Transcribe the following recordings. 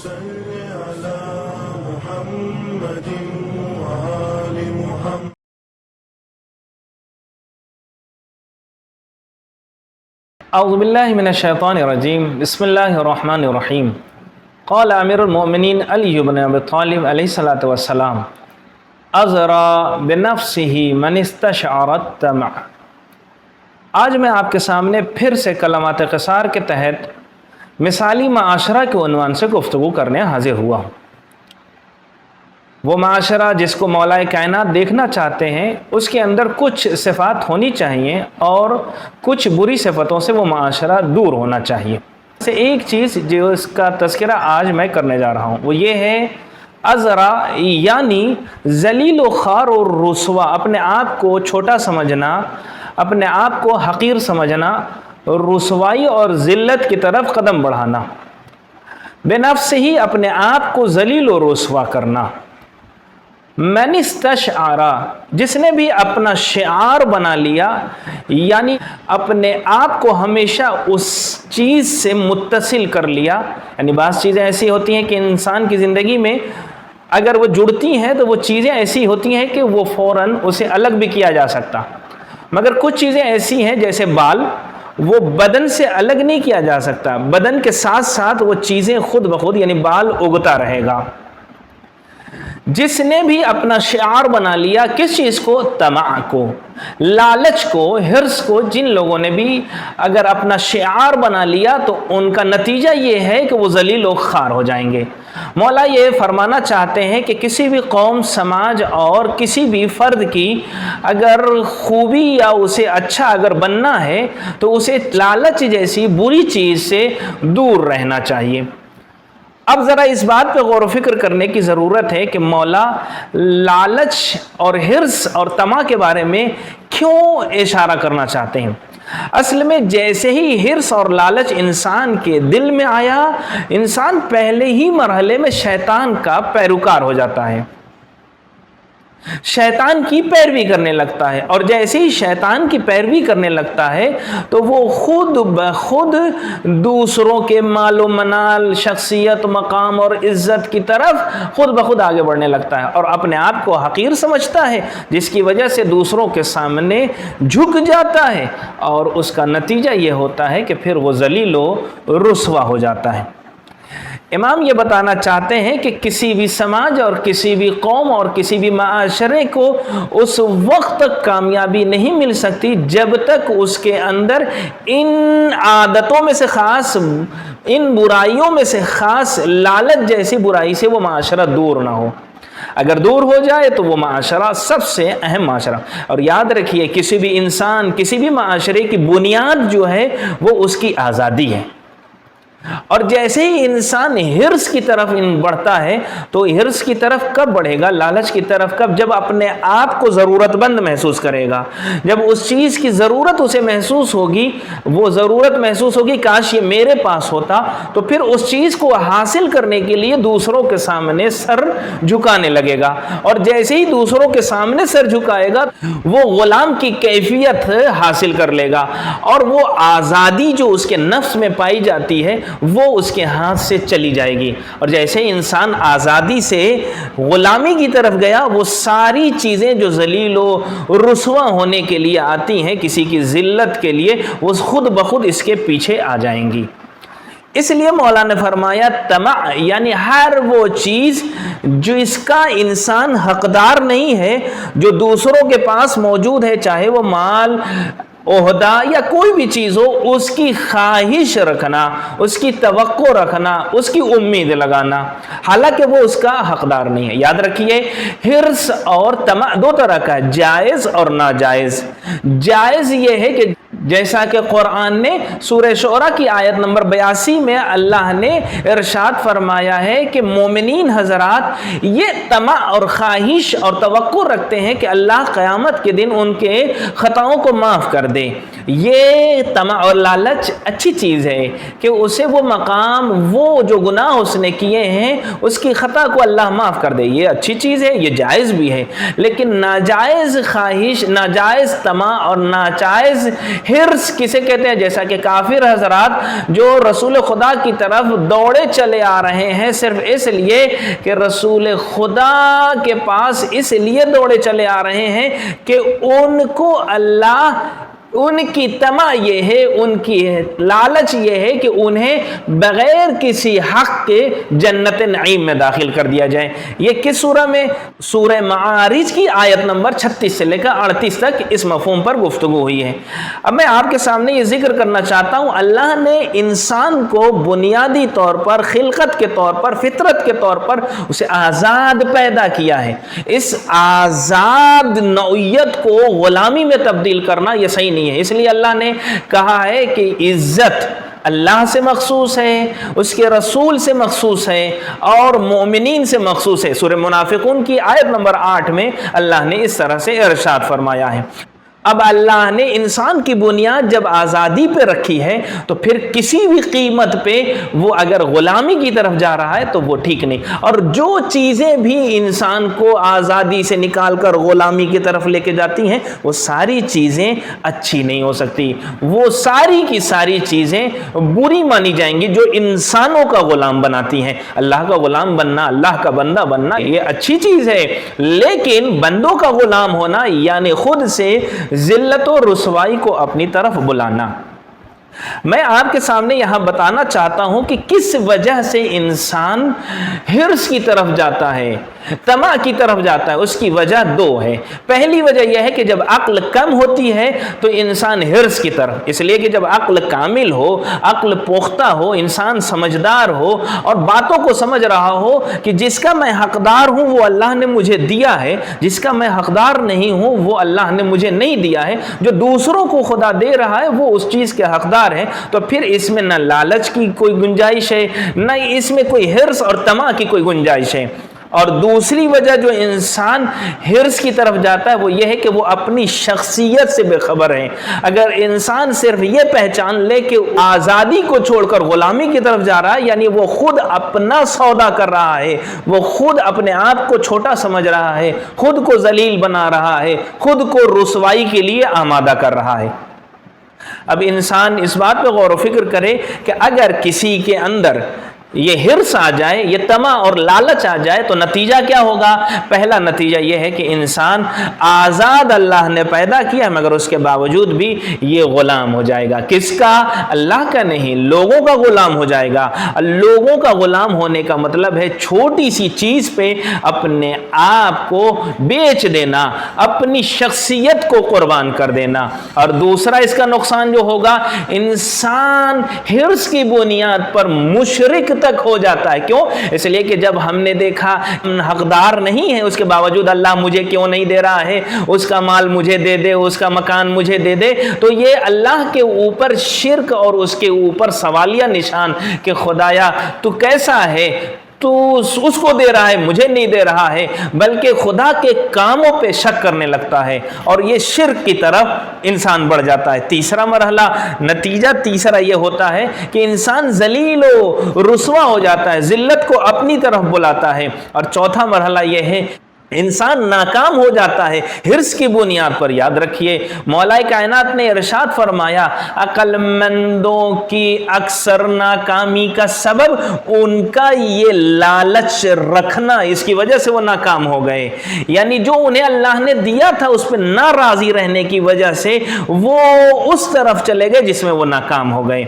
صل على محمد وآل محمد. اعوذ باللہ من الشیطان الرجیم. بسم اللہ الرحمن الرحیم. قال امیر المؤمنین علی بن ابی طالب علیہ الصلاۃ والسلام ازرا بنفسہ من استشعر الطمع. آج میں آپ کے سامنے پھر سے کلمات قصار کے تحت مثالی معاشرہ کے عنوان سے گفتگو کرنے حاضر ہوا ہوں. وہ معاشرہ جس کو مولا کائنات دیکھنا چاہتے ہیں اس کے اندر کچھ صفات ہونی چاہیے اور کچھ بری صفتوں سے وہ معاشرہ دور ہونا چاہیے. سے ایک چیز جو اس کا تذکرہ آج میں کرنے جا رہا ہوں وہ یہ ہے ازرا، یعنی ذلیل و خوار اور رسوا، اپنے آپ کو چھوٹا سمجھنا، اپنے آپ کو حقیر سمجھنا، رسوائی اور ذلت کی طرف قدم بڑھانا، بے نفس ہی اپنے آپ کو ذلیل و رسوا کرنا. من استشعر، جس نے بھی اپنا شعار بنا لیا، یعنی اپنے آپ کو ہمیشہ اس چیز سے متصل کر لیا. یعنی بعض چیزیں ایسی ہوتی ہیں کہ انسان کی زندگی میں اگر وہ جڑتی ہیں تو وہ چیزیں ایسی ہوتی ہیں کہ وہ فوراً اسے الگ بھی کیا جا سکتا، مگر کچھ چیزیں ایسی ہیں جیسے بال، وہ بدن سے الگ نہیں کیا جا سکتا، بدن کے ساتھ ساتھ وہ چیزیں خود بخود یعنی بال اگتا رہے گا. جس نے بھی اپنا شعار بنا لیا کس چیز کو؟ طمع کو، لالچ کو، حرص کو. جن لوگوں نے بھی اگر اپنا شعار بنا لیا تو ان کا نتیجہ یہ ہے کہ وہ ذلیل و خوار ہو جائیں گے. مولا یہ فرمانا چاہتے ہیں کہ کسی بھی قوم، سماج اور کسی بھی فرد کی اگر خوبی یا اسے اچھا اگر بننا ہے تو اسے لالچ جیسی بری چیز سے دور رہنا چاہیے. اب ذرا اس بات پہ غور و فکر کرنے کی ضرورت ہے کہ مولا لالچ اور حرص اور طمع کے بارے میں کیوں اشارہ کرنا چاہتے ہیں. اصل میں جیسے ہی حرص اور لالچ انسان کے دل میں آیا، انسان پہلے ہی مرحلے میں شیطان کا پیروکار ہو جاتا ہے، شیطان کی پیروی کرنے لگتا ہے. اور جیسے ہی شیطان کی پیروی کرنے لگتا ہے تو وہ خود بخود دوسروں کے مال و منال، شخصیت، مقام اور عزت کی طرف خود بخود آگے بڑھنے لگتا ہے اور اپنے آپ کو حقیر سمجھتا ہے، جس کی وجہ سے دوسروں کے سامنے جھک جاتا ہے اور اس کا نتیجہ یہ ہوتا ہے کہ پھر وہ ذلیل و رسوا ہو جاتا ہے. امام یہ بتانا چاہتے ہیں کہ کسی بھی سماج اور کسی بھی قوم اور کسی بھی معاشرے کو اس وقت تک کامیابی نہیں مل سکتی جب تک اس کے اندر ان عادتوں میں سے خاص، ان برائیوں میں سے خاص لالچ جیسی برائی سے وہ معاشرہ دور نہ ہو. اگر دور ہو جائے تو وہ معاشرہ سب سے اہم معاشرہ. اور یاد رکھیے کسی بھی انسان، کسی بھی معاشرے کی بنیاد جو ہے وہ اس کی آزادی ہے. اور جیسے ہی انسان حرص کی طرف بڑھتا ہے تو حرص کی طرف کب بڑھے گا؟ لالچ کی طرف کب؟ جب اپنے آپ کو ضرورت مند محسوس کرے گا، جب اس چیز کی ضرورت اسے محسوس ہوگی، وہ ضرورت محسوس ہوگی کاش یہ میرے پاس ہوتا، تو پھر اس چیز کو حاصل کرنے کے لیے دوسروں کے سامنے سر جھکانے لگے گا. اور جیسے ہی دوسروں کے سامنے سر جھکائے گا وہ غلام کی کیفیت حاصل کر لے گا اور وہ آزادی جو اس کے نفس میں پائی جاتی ہے وہ اس کے ہاتھ سے چلی جائے گی. اور جیسے ہی انسان آزادی سے غلامی کی طرف گیا وہ ساری چیزیں جو ذلیل و رسوا ہونے کے لیے آتی ہیں، کسی کی ذلت کے لیے، وہ خود بخود اس کے پیچھے آ جائیں گی. اس لیے مولانا نے فرمایا طمع یعنی ہر وہ چیز جو اس کا انسان حقدار نہیں ہے، جو دوسروں کے پاس موجود ہے، چاہے وہ مال، عہدہ یا کوئی بھی چیز ہو، اس کی خواہش رکھنا، اس کی توقع رکھنا، اس کی امید لگانا، حالانکہ وہ اس کا حقدار نہیں ہے. یاد رکھیے حرص اور طمع دو طرح کا ہے، جائز اور ناجائز. جائز یہ ہے کہ جیسا کہ قرآن نے سورہ شعراء کی آیت نمبر 82 میں اللہ نے ارشاد فرمایا ہے کہ مومنین حضرات یہ طمع اور خواہش اور توقع رکھتے ہیں کہ اللہ قیامت کے دن ان کے خطاؤں کو معاف کر دے. یہ طمع اور لالچ اچھی چیز ہے کہ اسے وہ مقام، وہ جو گناہ اس نے کیے ہیں اس کی خطا کو اللہ معاف کر دے، یہ اچھی چیز ہے، یہ جائز بھی ہے. لیکن ناجائز خواہش، ناجائز طمع اور ناجائز ہرس کسے کہتے ہیں؟ جیسا کہ کافر حضرات جو رسول خدا کی طرف دوڑے چلے آ رہے ہیں صرف اس لیے کہ رسول خدا کے پاس اس لیے دوڑے چلے آ رہے ہیں کہ ان کو اللہ، ان کی طمع یہ ہے، ان کی لالچ یہ ہے کہ انہیں بغیر کسی حق کے جنت نعیم میں داخل کر دیا جائے۔ یہ کس سورہ میں؟ سورہ معارج کی آیت نمبر 36 سے لے کر 38 تک اس مفہوم پر گفتگو ہوئی ہے۔ اب میں آپ کے سامنے یہ ذکر کرنا چاہتا ہوں، اللہ نے انسان کو بنیادی طور پر، خلقت کے طور پر، فطرت کے طور پر اسے آزاد پیدا کیا ہے۔ اس آزاد نوعیت کو غلامی میں تبدیل کرنا یہ صحیح نہیں ہے، اس لیے اللہ نے کہا ہے کہ عزت اللہ سے مخصوص ہے، اس کے رسول سے مخصوص ہے اور مومنین سے مخصوص ہے۔ سورہ منافقون کی آیت نمبر 8 میں اللہ نے اس طرح سے ارشاد فرمایا ہے۔ اب اللہ نے انسان کی بنیاد جب آزادی پہ رکھی ہے تو پھر کسی بھی قیمت پہ وہ اگر غلامی کی طرف جا رہا ہے تو وہ ٹھیک نہیں، اور جو چیزیں بھی انسان کو آزادی سے نکال کر غلامی کی طرف لے کے جاتی ہیں وہ ساری چیزیں اچھی نہیں ہو سکتی، وہ ساری کی ساری چیزیں بری مانی جائیں گی جو انسانوں کا غلام بناتی ہیں۔ اللہ کا غلام بننا، اللہ کا بندہ بننا یہ اچھی چیز ہے، لیکن بندوں کا غلام ہونا یعنی خود سے ذلت و رسوائی کو اپنی طرف بلانا۔ میں آپ کے سامنے یہاں بتانا چاہتا ہوں کہ کس وجہ سے انسان ہرس کی طرف جاتا ہے، طمع کی طرف جاتا ہے۔ اس کی وجہ دو ہے۔ پہلی وجہ یہ ہے کہ جب عقل کم ہوتی ہے تو انسان ہرس کی طرف، اس لیے کہ جب عقل کامل ہو، عقل پختہ ہو، انسان سمجھدار ہو اور باتوں کو سمجھ رہا ہو کہ جس کا میں حقدار ہوں وہ اللہ نے مجھے دیا ہے، جس کا میں حقدار نہیں ہوں وہ اللہ نے مجھے نہیں دیا ہے، جو دوسروں کو خدا دے رہا ہے وہ اس چیز کے حقدار ہے، تو پھر اس میں نہ لالچ کی کوئی گنجائش ہے، نہ اس میں کوئی ہرس اور طمع کی کوئی گنجائش ہے۔ اور دوسری وجہ جو انسان ہرس کی طرف جاتا ہے وہ یہ ہے کہ وہ اپنی شخصیت سے بے خبر ہے۔ اگر انسان صرف یہ پہچان لے کہ آزادی کو چھوڑ کر غلامی کی طرف جا رہا ہے، یعنی وہ خود اپنا سودا کر رہا ہے، وہ خود اپنے آپ کو چھوٹا سمجھ رہا ہے، خود کو ذلیل بنا رہا ہے، خود کو رسوائی کے لیے آمادہ کر رہا ہے۔ اب انسان اس بات پہ غور و فکر کرے کہ اگر کسی کے اندر یہ ہرس آ جائے، یہ طمع اور لالچ آ جائے تو نتیجہ کیا ہوگا؟ پہلا نتیجہ یہ ہے کہ انسان آزاد اللہ نے پیدا کیا مگر اس کے باوجود بھی یہ غلام ہو جائے گا۔ کس کا؟ اللہ کا نہیں، لوگوں کا غلام ہو جائے گا۔ لوگوں کا غلام ہونے کا مطلب ہے چھوٹی سی چیز پہ اپنے آپ کو بیچ دینا، اپنی شخصیت کو قربان کر دینا۔ اور دوسرا اس کا نقصان جو ہوگا، انسان ہرس کی بنیاد پر مشرک تک ہو جاتا ہے۔ کیوں؟ اس لیے کہ جب ہم نے دیکھا حقدار نہیں ہے، اس کے باوجود اللہ مجھے کیوں نہیں دے رہا ہے، اس کا مال مجھے دے دے، اس کا مکان مجھے دے دے، تو یہ اللہ کے اوپر شرک اور اس کے اوپر سوالیہ نشان کہ خدایا تو کیسا ہے، تو اس کو دے رہا ہے مجھے نہیں دے رہا ہے، بلکہ خدا کے کاموں پہ شک کرنے لگتا ہے اور یہ شرک کی طرف انسان بڑھ جاتا ہے۔ تیسرا مرحلہ، نتیجہ تیسرا یہ ہوتا ہے کہ انسان ذلیل و رسوا ہو جاتا ہے، ذلت کو اپنی طرف بلاتا ہے۔ اور چوتھا مرحلہ یہ ہے انسان ناکام ہو جاتا ہے ہرس کی بنیاد پر۔ یاد رکھیے مولا کائنات نے ارشاد فرمایا عقل مندوں کی اکثر ناکامی کا سبب ان کا یہ لالچ رکھنا، اس کی وجہ سے وہ ناکام ہو گئے، یعنی جو انہیں اللہ نے دیا تھا اس پہ ناراضی رہنے کی وجہ سے وہ اس طرف چلے گئے جس میں وہ ناکام ہو گئے۔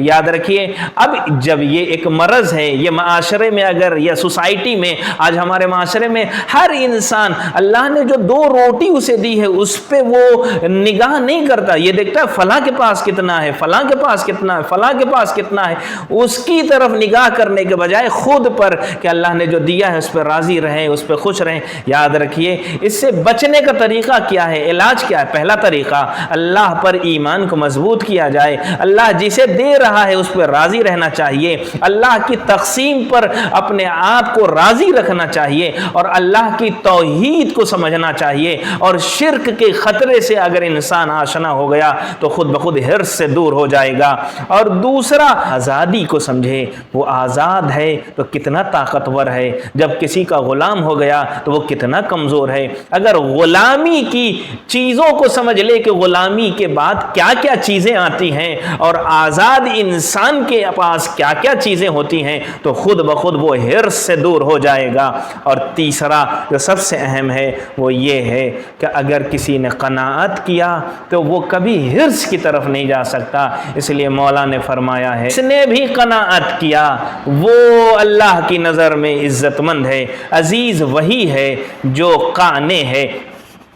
یاد رکھیے اب جب یہ ایک مرض ہے، یہ معاشرے میں اگر یا سوسائٹی میں، آج ہمارے معاشرے میں ہر انسان اللہ نے جو دو روٹی اسے دی ہے اس پہ وہ نگاہ نہیں کرتا، یہ دیکھتا ہے فلاں کے پاس کتنا ہے، فلاں کے پاس کتنا ہے، فلاں کے پاس کتنا ہے، اس کی طرف نگاہ کرنے کے بجائے خود پر کہ اللہ نے جو دیا ہے اس پہ راضی رہیں، اس پہ خوش رہیں۔ یاد رکھیے اس سے بچنے کا طریقہ کیا ہے، علاج کیا ہے؟ پہلا طریقہ اللہ پر ایمان کو مضبوط کیا جائے، اللہ جسے دے رہا ہے اس پہ راضی رہنا چاہیے، اللہ کی تقسیم پر اپنے آپ کو راضی رکھنا چاہیے اور اللہ کی توحید کو سمجھنا چاہیے، اور شرک کے خطرے سے اگر انسان آشنا ہو گیا تو خود بخود حرص سے دور ہو جائے گا۔ اور دوسرا، آزادی کو سمجھے، وہ آزاد ہے تو کتنا طاقتور ہے، جب کسی کا غلام ہو گیا تو وہ کتنا کمزور ہے۔ اگر غلامی کی چیزوں کو سمجھ لے کہ غلامی کے بعد کیا کیا چیزیں آتی ہیں اور آزاد انسان کے پاس کیا کیا چیزیں ہوتی ہیں، تو خود بخود وہ حرص سے دور ہو جائے گا۔ اور تیسرا جو سب سے اہم ہے وہ یہ ہے کہ اگر کسی نے قناعت کیا تو وہ کبھی حرص کی طرف نہیں جا سکتا۔ اس لیے مولا نے فرمایا ہے، اس نے بھی قناعت کیا وہ اللہ کی نظر میں عزت مند ہے، عزیز وہی ہے جو قانع ہے۔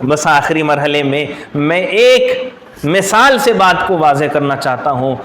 بس آخری مرحلے میں ایک مثال سے بات کو واضح کرنا چاہتا ہوں۔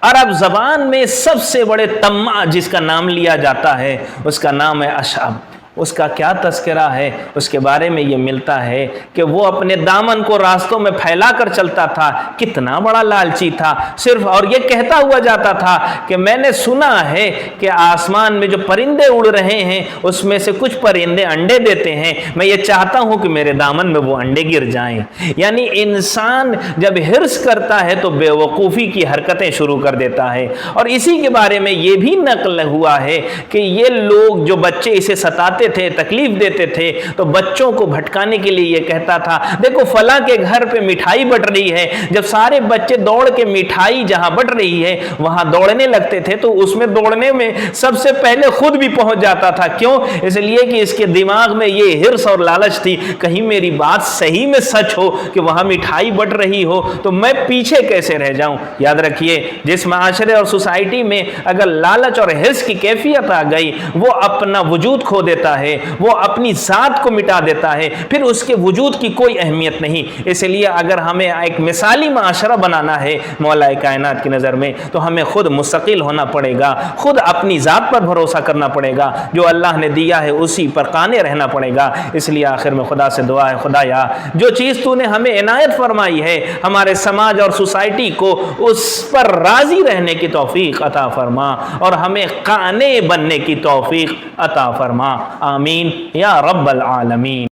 عرب زبان میں سب سے بڑے طماع جس کا نام لیا جاتا ہے اس کا نام ہے اشعب۔ اس کا کیا تذکرہ ہے؟ اس کے بارے میں یہ ملتا ہے کہ وہ اپنے دامن کو راستوں میں پھیلا کر چلتا تھا، کتنا بڑا لالچی تھا، صرف اور یہ کہتا ہوا جاتا تھا کہ میں نے سنا ہے کہ آسمان میں جو پرندے اڑ رہے ہیں اس میں سے کچھ پرندے انڈے دیتے ہیں، میں یہ چاہتا ہوں کہ میرے دامن میں وہ انڈے گر جائیں۔ یعنی انسان جب حرص کرتا ہے تو بے وقوفی کی حرکتیں شروع کر دیتا ہے۔ اور اسی کے بارے میں یہ بھی نقل ہوا ہے کہ یہ لوگ جو بچے اسے ستاتے تھے، تکلیف دیتے تھے، تو بچوں کو بھٹکانے کے لیے یہ کہتا تھا دیکھو فلاں کے گھر پہ مٹھائی بٹ رہی ہے، جب سارے بچے دوڑ کے مٹھائی جہاں بٹ رہی ہے وہاں دوڑنے لگتے تھے تو اس میں دوڑنے میں سب سے پہلے خود بھی پہنچ جاتا تھا۔ کیوں؟ اس لیے کہ اس کے دماغ میں یہ حرص اور لالچ تھی، کہیں میری بات صحیح میں سچ ہو کہ وہاں مٹھائی بٹ رہی ہو تو میں پیچھے کیسے رہ جاؤں۔ یاد رکھیے، جس معاشرے اور سوسائٹی میں اگر لالچ اور حرص کی کیفیت آ گئی، وہ اپنا وجود کھو دیتا ہے، وہ اپنی ذات کو مٹا دیتا ہے، پھر اس کے وجود کی کوئی اہمیت نہیں۔ اس لیے اگر ہمیں ایک مثالی معاشرہ بنانا ہے مولا کائنات کی نظر میں تو ہمیں خود مستقل ہونا پڑے گا، خود اپنی ذات پر بھروسہ کرنا پڑے گا، جو اللہ نے دیا ہے اسی پر قانع رہنا پڑے گا۔ اس لیے آخر میں خدا سے دعا ہے، خدایا جو چیز تو نے ہمیں عنایت فرمائی ہے ہمارے سماج اور سوسائٹی کو اس پر راضی رہنے کی توفیق عطا فرما اور ہمیں قانع بننے کی توفیق عطا فرما، آمین یا رب العالمین۔